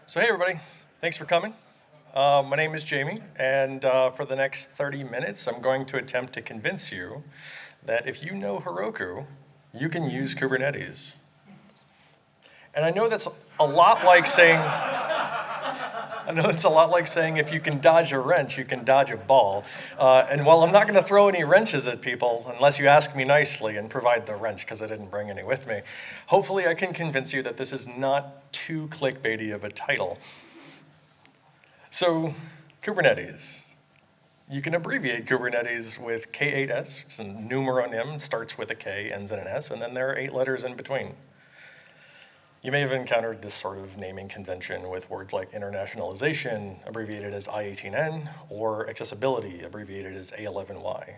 So hey everybody, thanks for coming. My name is Jamie, and for the next 30 minutes, I'm going to attempt to convince you that if you know Heroku, you can use Kubernetes. And I know that's a lot like saying, if you can dodge a wrench, you can dodge a ball. And while I'm not going to throw any wrenches at people, unless you ask me nicely and provide the wrench, because I didn't bring any with me, hopefully I can convince you that this is not too clickbaity of a title. So, Kubernetes. You can abbreviate Kubernetes with K8S. It's a numeronym, starts with a K, ends in an S, and then there are 8 letters in between. You may have encountered this sort of naming convention with words like internationalization, abbreviated as I18N, or accessibility, abbreviated as A11Y.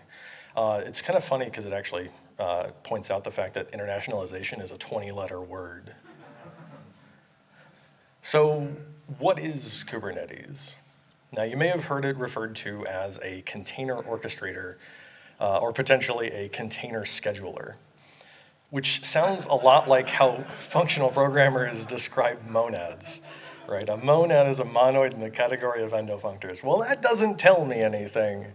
It's kind of funny because it actually points out the fact that internationalization is a 20-letter word. So, what is Kubernetes? Now, you may have heard it referred to as a container orchestrator or potentially a container scheduler, which sounds a lot like how functional programmers describe monads, right? A monad is a monoid in the category of endofunctors. Well, that doesn't tell me anything.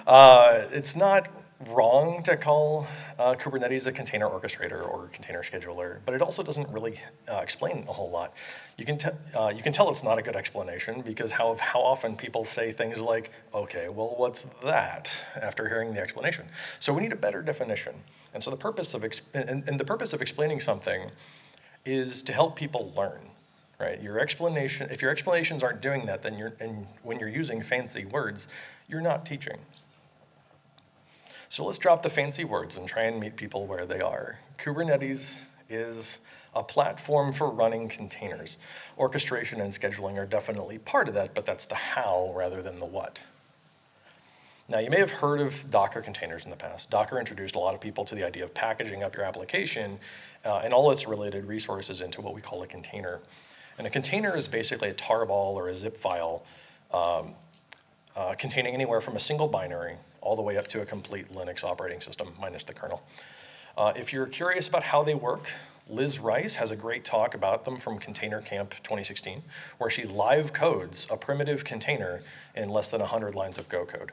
It's not wrong to call Kubernetes a container orchestrator or container scheduler, but it also doesn't really explain a whole lot. You can tell it's not a good explanation because how often people say things like, okay, well, what's that, after hearing the explanation. So we need a better definition. And so the purpose of explaining something is to help people learn, right? If your explanations aren't doing that, then when you're using fancy words, you're not teaching. So let's drop the fancy words and try and meet people where they are. Kubernetes is a platform for running containers. Orchestration and scheduling are definitely part of that, but that's the how rather than the what. Now, you may have heard of Docker containers in the past. Docker introduced a lot of people to the idea of packaging up your application and all its related resources into what we call a container. And a container is basically a tarball or a zip file containing anywhere from a single binary all the way up to a complete Linux operating system, minus the kernel. If you're curious about how they work, Liz Rice has a great talk about them from Container Camp 2016, where she live codes a primitive container in less than 100 lines of Go code.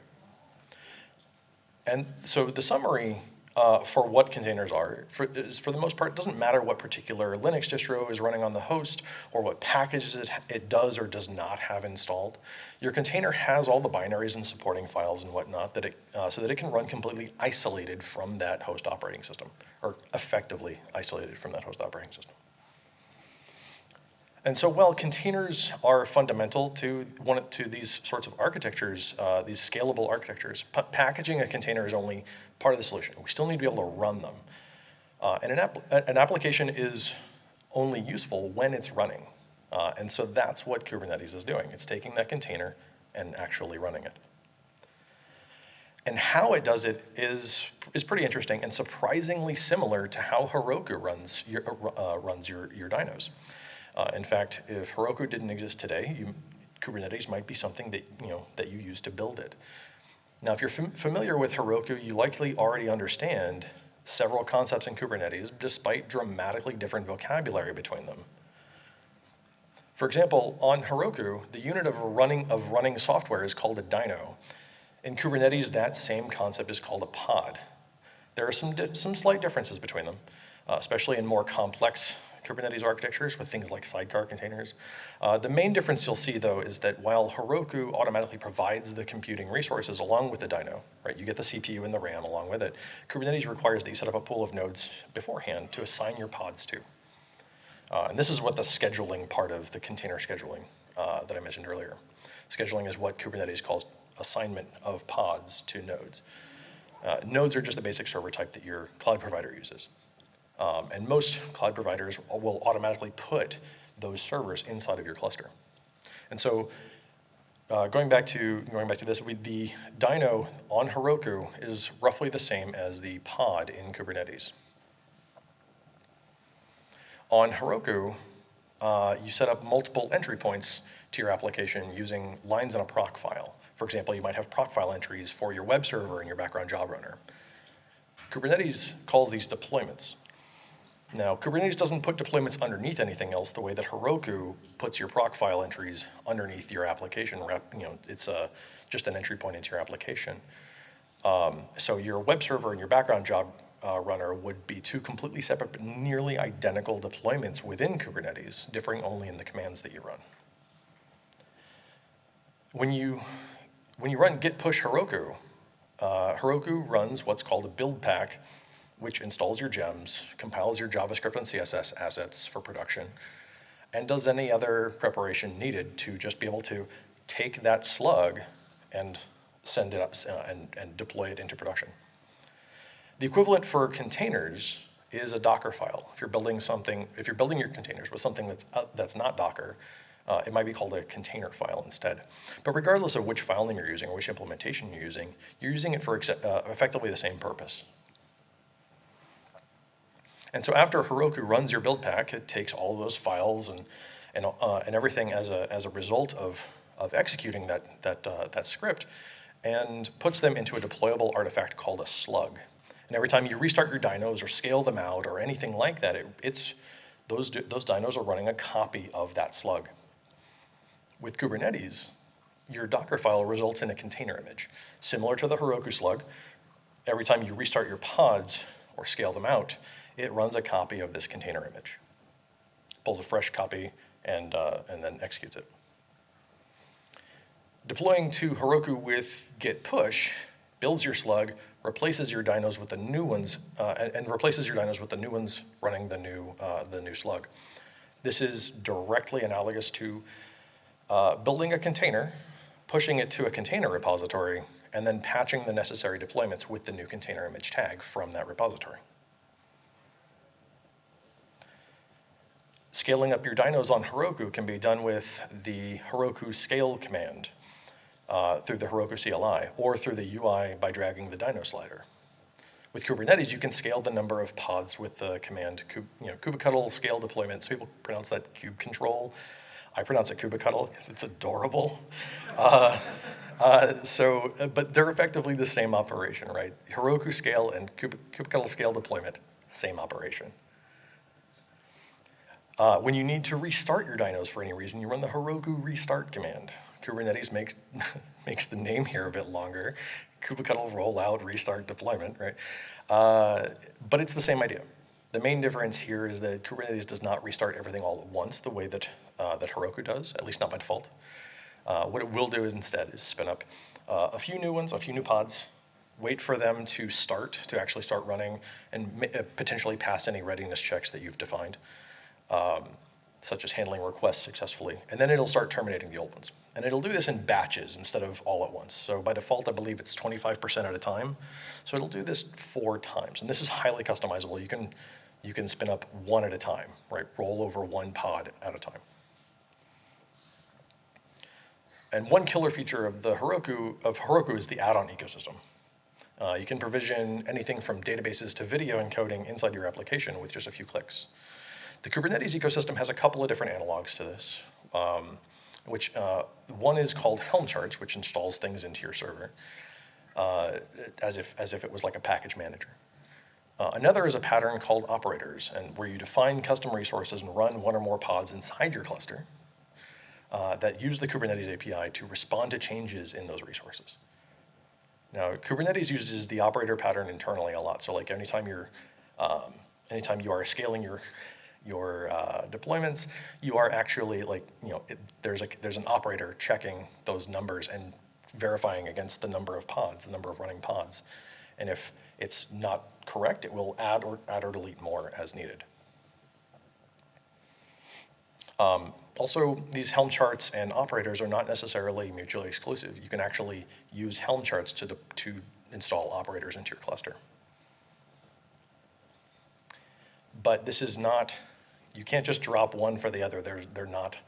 And so the summary for what containers are, is for the most part, it doesn't matter what particular Linux distro is running on the host or what packages it does or does not have installed. Your container has all the binaries and supporting files and whatnot so that it can run completely isolated from that host operating system, or effectively isolated from that host operating system. And so while containers are fundamental to these sorts of architectures, these scalable architectures, packaging a container is only part of the solution. We still need to be able to run them. And an application is only useful when it's running. And so that's what Kubernetes is doing. It's taking that container and actually running it. And how it does it is pretty interesting and surprisingly similar to how Heroku runs your dynos. In fact, if Heroku didn't exist today, Kubernetes might be something that you use to build it. Now, if you're familiar with Heroku, you likely already understand several concepts in Kubernetes, despite dramatically different vocabulary between them. For example, on Heroku, the unit of running software is called a dyno. In Kubernetes, that same concept is called a pod. There are some slight differences between them, especially in more complex Kubernetes architectures with things like sidecar containers. The main difference you'll see, though, is that while Heroku automatically provides the computing resources along with the dyno, right, you get the CPU and the RAM along with it, Kubernetes requires that you set up a pool of nodes beforehand to assign your pods to. And this is what the scheduling part of the container scheduling that I mentioned earlier. Scheduling is what Kubernetes calls assignment of pods to nodes. Nodes are just the basic server type that your cloud provider uses. And most cloud providers will automatically put those servers inside of your cluster. And so going back to this, the dyno on Heroku is roughly the same as the pod in Kubernetes. On Heroku, you set up multiple entry points to your application using lines in a proc file. For example, you might have proc file entries for your web server and your background job runner. Kubernetes calls these deployments. Now, Kubernetes doesn't put deployments underneath anything else the way that Heroku puts your proc file entries underneath your application. It's just an entry point into your application. So your web server and your background job runner would be two completely separate but nearly identical deployments within Kubernetes, differing only in the commands that you run. When you run git push Heroku, Heroku runs what's called a build pack, which installs your gems, compiles your JavaScript and CSS assets for production, and does any other preparation needed to just be able to take that slug and send it up and deploy it into production. The equivalent for containers is a Docker file. If you're building your containers with something that's not Docker, it might be called a container file instead. But regardless of which file name you're using or which implementation you're using it for effectively the same purpose. And so after Heroku runs your build pack, it takes all of those files and everything as a result of executing that script and puts them into a deployable artifact called a slug. And every time you restart your dynos or scale them out or anything like that, those dynos are running a copy of that slug. With Kubernetes, your Docker file results in a container image. Similar to the Heroku slug, every time you restart your pods or scale them out, it runs a copy of this container image, pulls a fresh copy, and then executes it. Deploying to Heroku with git push builds your slug, replaces your dynos with the new ones, and replaces your dynos with the new ones running the new slug. This is directly analogous to building a container, pushing it to a container repository, and then patching the necessary deployments with the new container image tag from that repository. Scaling up your dynos on Heroku can be done with the Heroku scale command through the Heroku CLI, or through the UI by dragging the dyno slider. With Kubernetes, you can scale the number of pods with the command kubectl scale deployment. So people pronounce that kube control. I pronounce it kubectl because it's adorable. But they're effectively the same operation, right? Heroku scale and kubectl scale deployment, same operation. When you need to restart your dynos for any reason, you run the Heroku restart command. Kubernetes makes the name here a bit longer. Kubectl rollout, restart, deployment, right? But it's the same idea. The main difference here is that Kubernetes does not restart everything all at once the way that Heroku does, at least not by default. What it will do is instead spin up a few new ones, a few new pods, wait for them to actually start running, and potentially pass any readiness checks that you've defined, such as handling requests successfully. And then it'll start terminating the old ones. And it'll do this in batches instead of all at once. So by default, I believe it's 25% at a time. So it'll do this 4 times. And this is highly customizable. You can spin up one at a time, right? Roll over one pod at a time. And one killer feature of Heroku is the add-on ecosystem. You can provision anything from databases to video encoding inside your application with just a few clicks. The Kubernetes ecosystem has a couple of different analogs to this, which one is called Helm charts, which installs things into your server as if it was like a package manager. Another is a pattern called operators, and where you define custom resources and run one or more pods inside your cluster that use the Kubernetes API to respond to changes in those resources. Now, Kubernetes uses the operator pattern internally a lot. So, like anytime you are scaling your deployments, you are actually there's an operator checking those numbers and verifying against the number of pods, the number of running pods. And if it's not correct, it will add or delete more as needed. Also, these Helm charts and operators are not necessarily mutually exclusive. You can actually use Helm charts to install operators into your cluster. But this is not, you can't just drop one for the other. They're not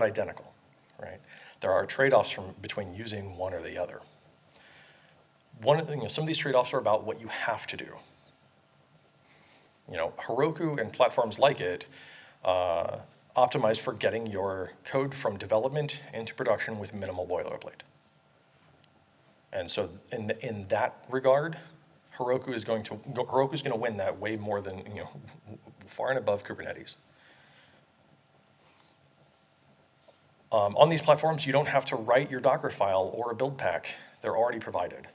identical, right? There are trade-offs between using one or the other. Some of these trade-offs are about what you have to do. Heroku and platforms like it optimize for getting your code from development into production with minimal boilerplate. And so in that regard, Heroku's going to win that way more than, far and above Kubernetes. On these platforms, you don't have to write your Docker file or a build pack. They're already provided,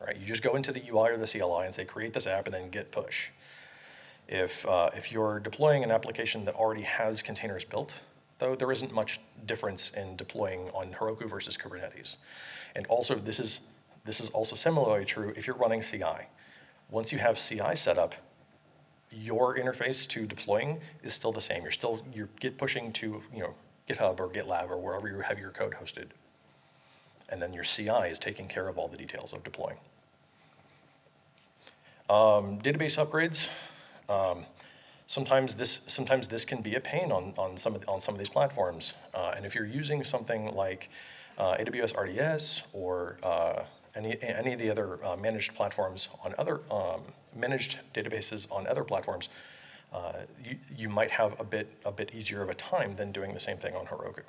right? You just go into the UI or the CLI and say, create this app, and then git push. If you're deploying an application that already has containers built, though, there isn't much difference in deploying on Heroku versus Kubernetes. And also, this is also similarly true if you're running CI. Once you have CI set up, your interface to deploying is still the same. You're git pushing to GitHub or GitLab or wherever you have your code hosted. And then your CI is taking care of all the details of deploying. Database upgrades. Sometimes this can be a pain on some of these platforms. And if you're using something like AWS RDS or any of the other managed platforms on other managed databases on other platforms, you might have a bit easier of a time than doing the same thing on Heroku.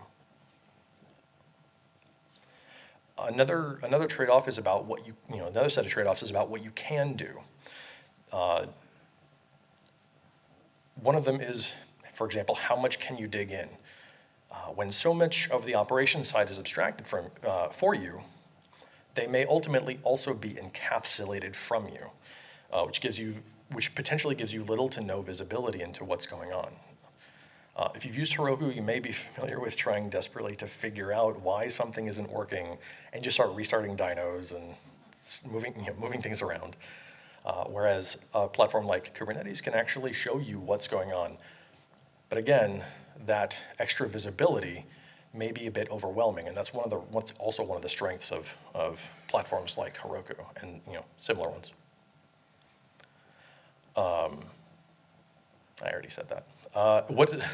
Another trade-off is about what another set of trade-offs is about what you can do. One of them is, for example, how much can you dig in? When so much of the operations side is abstracted for you, they may ultimately also be encapsulated from you, which potentially gives you little to no visibility into what's going on. If you've used Heroku, you may be familiar with trying desperately to figure out why something isn't working and just start restarting dynos and moving things around. Whereas a platform like Kubernetes can actually show you what's going on. But again, that extra visibility may be a bit overwhelming, and that's what's also one of the strengths of platforms like Heroku and similar ones. I already said that.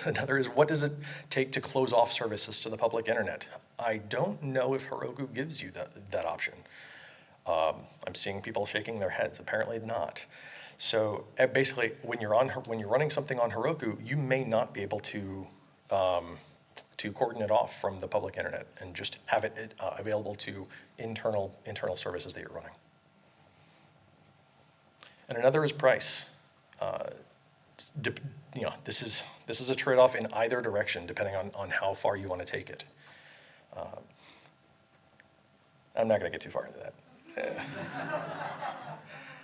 Another is, what does it take to close off services to the public internet? I don't know if Heroku gives you that option. I'm seeing people shaking their heads. Apparently not. So basically, when you're running something on Heroku, you may not be able to cordon it off from the public internet and just have it available to internal services that you're running. And another is price. This is a trade-off in either direction, depending on how far you want to take it. I'm not going to get too far into that.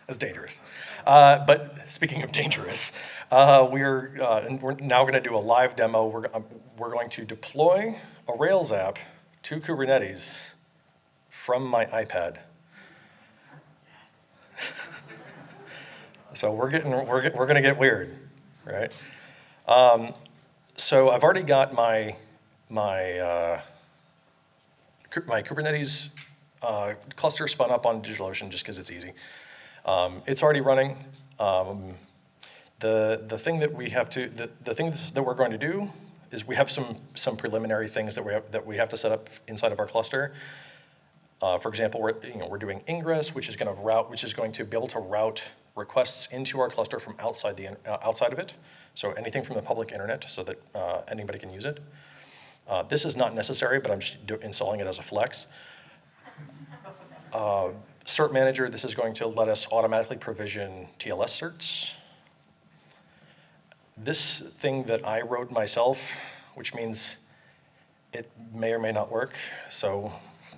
That's dangerous. But speaking of dangerous, we're now going to do a live demo. We're going to deploy a Rails app to Kubernetes from my iPad. So we're going to get weird, right? So I've already got my Kubernetes cluster spun up on DigitalOcean just because it's easy. It's already running. The thing that we're going to do is we have some preliminary things that we have to set up inside of our cluster. For example, we're doing ingress, which is going to be able to route requests into our cluster from outside of it. So anything from the public internet, so that anybody can use it. This is not necessary, but I'm just installing it as a flex. Cert Manager, this is going to let us automatically provision TLS certs. This thing that I wrote myself, which means it may or may not work, so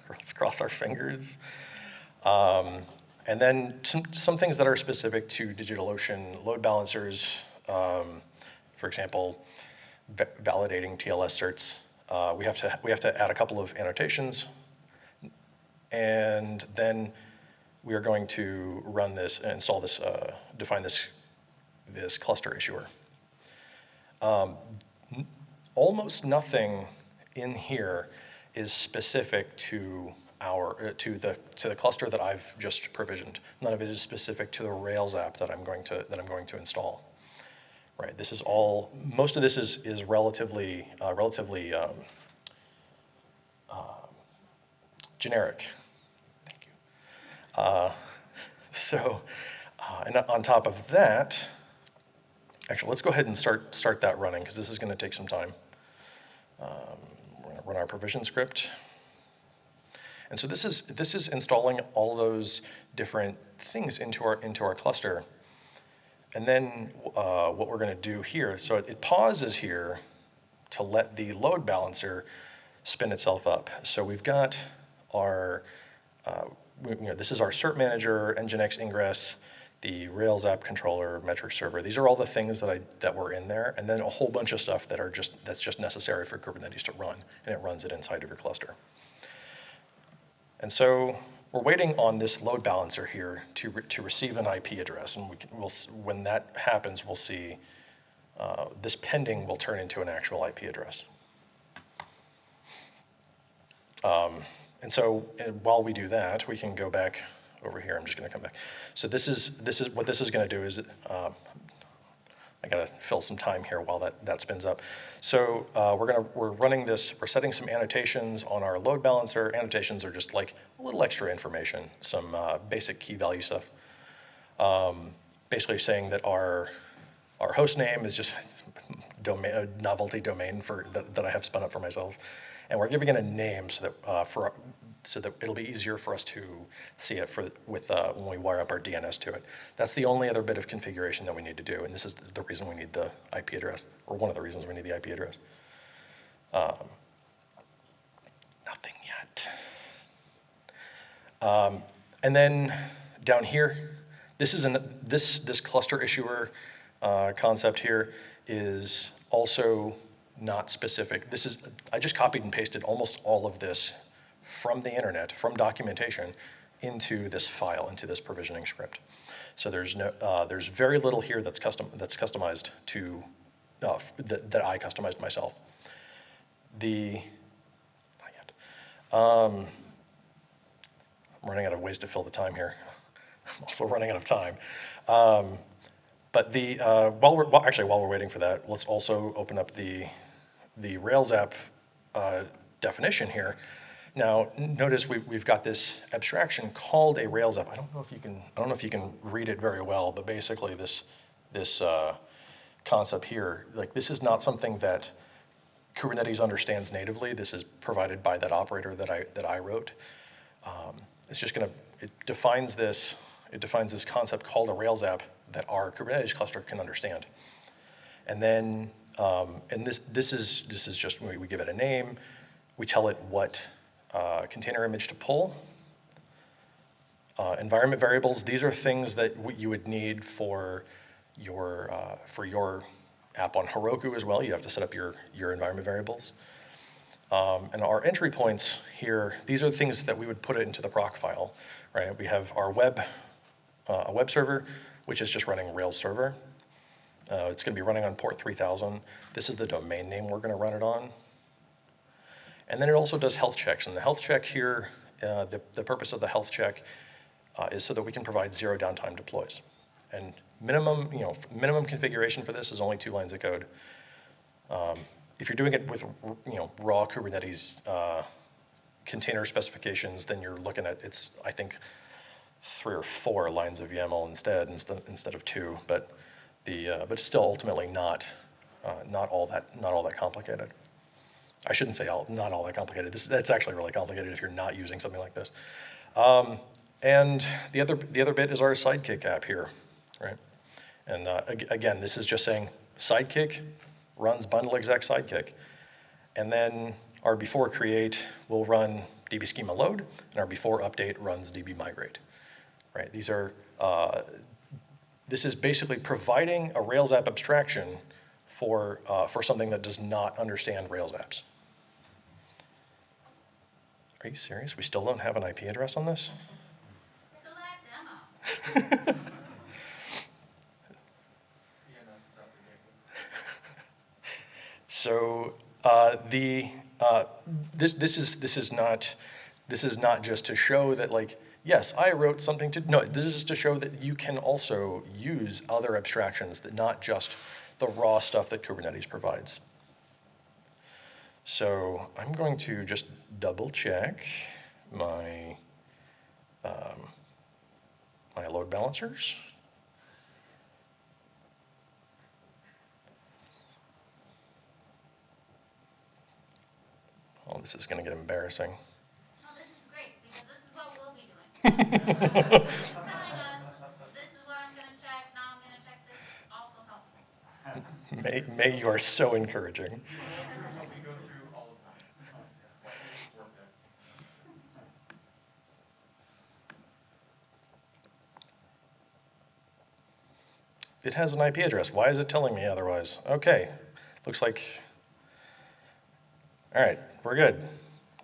let's cross our fingers. And then some things that are specific to DigitalOcean load balancers, for example, validating TLS certs. We have to add a couple of annotations, and then we are going to run this, install this, define this cluster issuer. Almost nothing in here is specific to the cluster that I've just provisioned. None of it is specific to the Rails app that I'm going to install. Right. This is all. Most of this is relatively generic. Thank you. And on top of that, actually, let's go ahead and start that running, because this is going to take some time. We're going to run our provision script. And so this is installing all those different things into our cluster. And then what we're going to do here, so it pauses here to let the load balancer spin itself up. So we've got our, this is our cert manager, Nginx ingress, the Rails app controller, metric server. These are all the things that were in there, and then a whole bunch of stuff that's just necessary for Kubernetes to run, and it runs it inside of your cluster. And so we're waiting on this load balancer here to receive an IP address, and when that happens, we'll see this pending will turn into an actual IP address. And so while we do that, we can go back over here. I'm just going to come back. So this is what this is going to do is I got to fill some time here while that spins up. So we're running this. We're setting some annotations on our load balancer. Annotations are just like a little extra information, some basic key value stuff. Basically saying that our host name is just a novelty domain that I have spun up for myself, and we're giving it a name so that it'll be easier for us to see it when we wire up our DNS to it. That's the only other bit of configuration that we need to do, and this is the reason we need the IP address, or one of the reasons we need the IP address. Nothing yet. And then down here, this cluster issuer concept here is also not specific. I just copied and pasted almost all of this from the internet, from documentation, into this file, into this provisioning script. So there's very little here that's customized to that I customized myself. Not yet. I'm running out of ways to fill the time here. I'm also running out of time. But while we're waiting for that, let's also open up the Rails app definition here. Now, notice we've got this abstraction called a Rails app. I don't know if you can read it very well, but basically this concept here, like this is not something that Kubernetes understands natively. This is provided by that operator that I wrote. It defines this concept called a Rails app that our Kubernetes cluster can understand. And then, this is just we give it a name, we tell it what container image to pull. Environment variables, these are things that you would need for your app on Heroku as well. You have to set up your environment variables. And our entry points here, these are the things that we would put it into the proc file, right? We have our a web server, which is just running Rails server. It's going to be running on port 3000. This is the domain name we're going to run it on. And then it also does health checks. And the health check here, the purpose of the health check is so that we can provide zero downtime deploys. And minimum configuration for this is only 2 lines of code. If you're doing it with raw Kubernetes container specifications, then you're looking at I think 3 or 4 lines of YAML instead of 2. But it's still ultimately not all that complicated. I shouldn't say not all that complicated. That's actually really complicated if you're not using something like this. And the other bit is our Sidekick app here, right? And again, this is just saying Sidekick runs bundle exec Sidekick, and then our before create will run db schema load, and our before update runs db migrate, right? This is basically providing a Rails app abstraction for something that does not understand Rails apps. Are you serious? We still don't have an IP address on this? It's a live demo. So this is not just to show that, like, yes, I wrote something no, this is to show that you can also use other abstractions, that not just the raw stuff that Kubernetes provides. So I'm going to just double check my my load balancers. Oh, this is going to get embarrassing. Oh, this is great. telling us, this is what I'm going to check, now I'm going to check this, also helpful. May you are so encouraging. We go through all the time. It's worth it. It has an IP address. Why is it telling me otherwise? Okay, looks like, all right, we're good,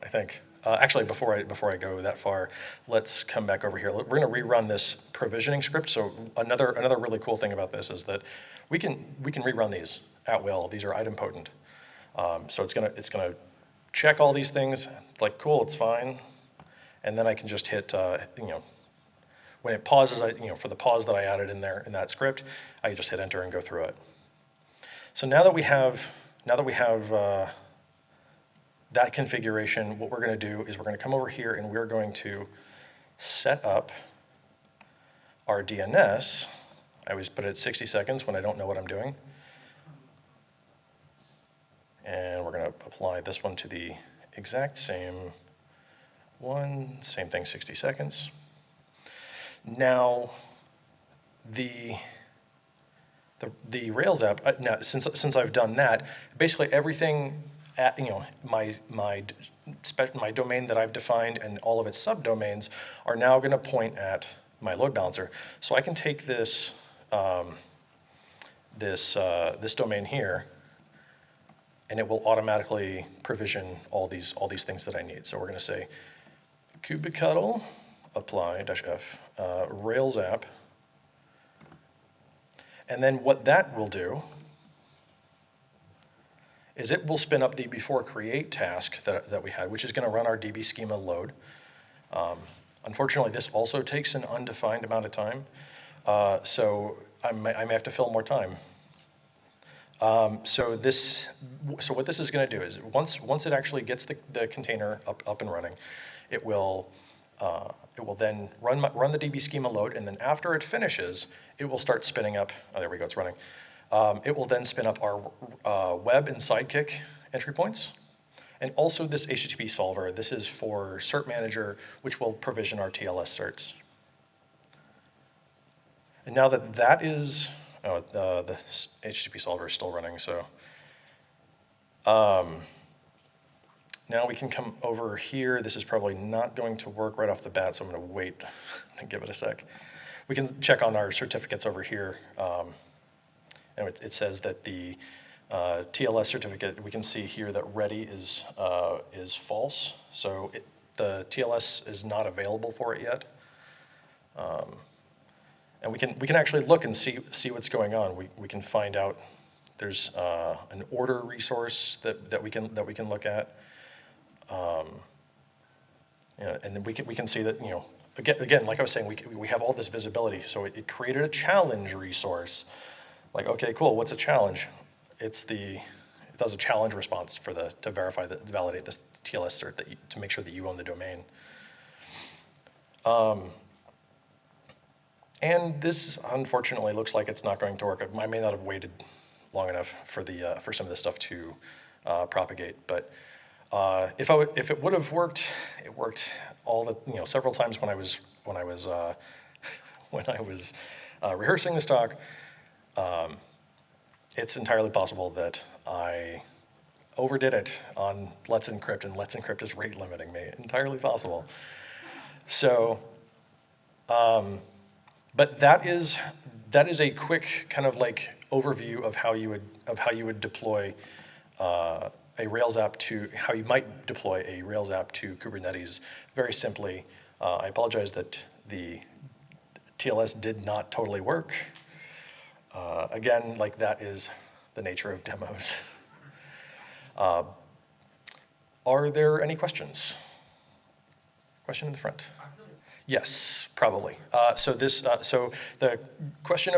I think. Actually, before I go that far, let's come back over here. We're going to rerun this provisioning script. So another really cool thing about this is that we can rerun these at will. These are idempotent. So it's gonna check all these things. Like, cool, it's fine, and then I can just hit when it pauses, for the pause that I added in there in that script, I just hit enter and go through it. So now that we have that configuration, what we're going to do is we're going to come over here and we're going to set up our DNS. I always put it at 60 seconds when I don't know what I'm doing. And we're going to apply this one to the exact same one, same thing, 60 seconds. Now, the Rails app, now since I've done that, basically everything at, my domain that I've defined and all of its subdomains are now going to point at my load balancer. So I can take this this domain here, and it will automatically provision all these things that I need. So we're going to say kubectl apply -f Rails app, and then what that will do is it will spin up the before create task that we had, which is going to run our DB schema load. Unfortunately, this also takes an undefined amount of time, so I may have to fill more time. So what this is going to do is once it actually gets the container up and running, it will then run the DB schema load, and then after it finishes, it will start spinning up. Oh, there we go, it's running. It will then spin up our web and Sidekick entry points, and also this HTTP solver. This is for cert manager, which will provision our TLS certs. And now that is, the HTTP solver is still running, so. Now we can come over here. This is probably not going to work right off the bat, so I'm going to wait and give it a sec. We can check on our certificates over here. And it says that the TLS certificate, we can see here that ready is false. So the TLS is not available for it yet. And we can actually look and see what's going on. We can find out there's an order resource that we can look at. And then we can see that, again, like I was saying, we have all this visibility. So it created a challenge resource. Like, okay, cool, what's a challenge? It does a challenge response to validate this TLS cert to make sure that you own the domain. And this, unfortunately, looks like it's not going to work. I may not have waited long enough for some of this stuff to propagate, but if it would have worked, it worked several times when I was rehearsing this talk. It's entirely possible that I overdid it on Let's Encrypt, and Let's Encrypt is rate limiting me. Entirely possible. So, but that is a quick kind of like overview of how you would deploy a Rails app how you might deploy a Rails app to Kubernetes very simply. I apologize that the TLS did not totally work. Again, like that is the nature of demos. Are there any questions? Question in the front. Yes, probably. So the question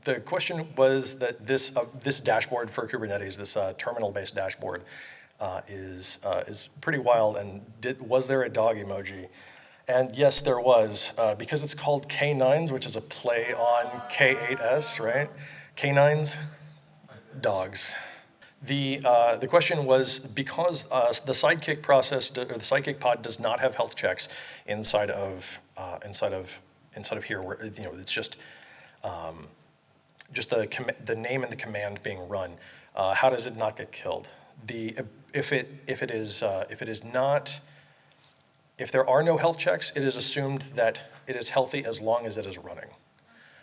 the question was that this dashboard for Kubernetes, this terminal-based dashboard, is pretty wild. And was there a dog emoji? And yes, there was, because it's called K9s, which is a play on K8s, right? K9s, dogs. The question was, because the Sidekick process, or the Sidekick pod does not have health checks inside of here, where, it's just the name and the command being run. How does it not get killed? If there are no health checks, it is assumed that it is healthy as long as it is running.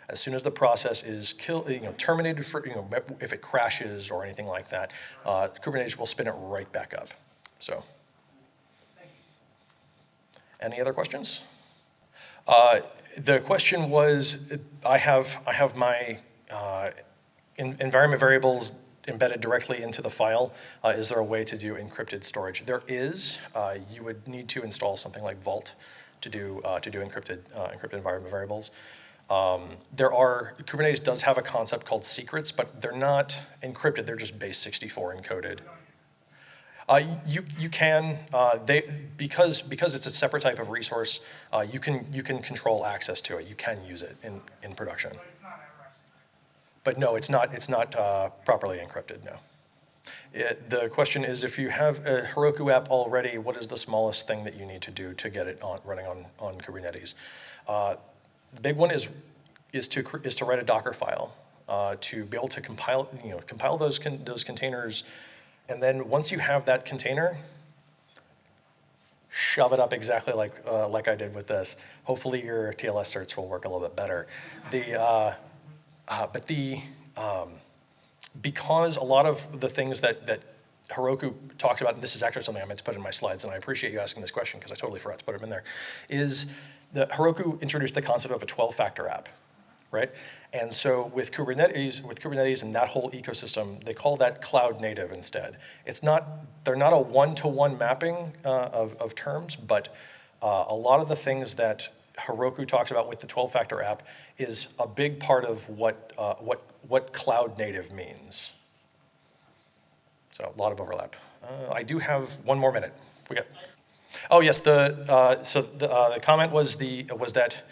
As soon as the process is terminated if it crashes or anything like that, Kubernetes will spin it right back up. So, any other questions? The question was, I have my environment variables embedded directly into the file. Is there a way to do encrypted storage? There is. You would need to install something like Vault to do encrypted environment variables. Kubernetes does have a concept called secrets, but they're not encrypted. They're just base 64 encoded. You can because it's a separate type of resource. You can control access to it. You can use it in production. But it's not at rest. But no, it's not properly encrypted. No. The question is, if you have a Heroku app already, what is the smallest thing that you need to do to get it running on Kubernetes? The big one is to write a Docker file to be able to compile those containers, and then once you have that container, shove it up exactly like I did with this. Hopefully your TLS certs will work a little bit better. Because a lot of the things that Heroku talked about, and this is actually something I meant to put in my slides, and I appreciate you asking this question because I totally forgot to put them in there, is that Heroku introduced the concept of a 12-factor app, right? And so with Kubernetes and that whole ecosystem, they call that cloud native instead. They're not a one-to-one mapping of terms, but a lot of the things that Heroku talks about with the 12-factor app is a big part of what cloud native means. So a lot of overlap. I do have one more minute. Oh yes, the comment was that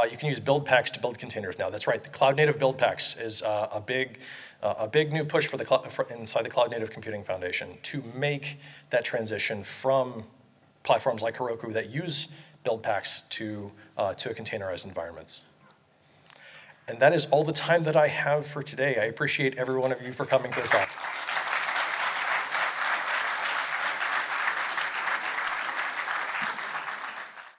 you can use build packs to build containers now. That's right. The cloud native build packs is a big new push for inside the Cloud Native Computing Foundation to make that transition from platforms like Heroku that use build packs to containerized environments. And that is all the time that I have for today. I appreciate every one of you for coming to the talk.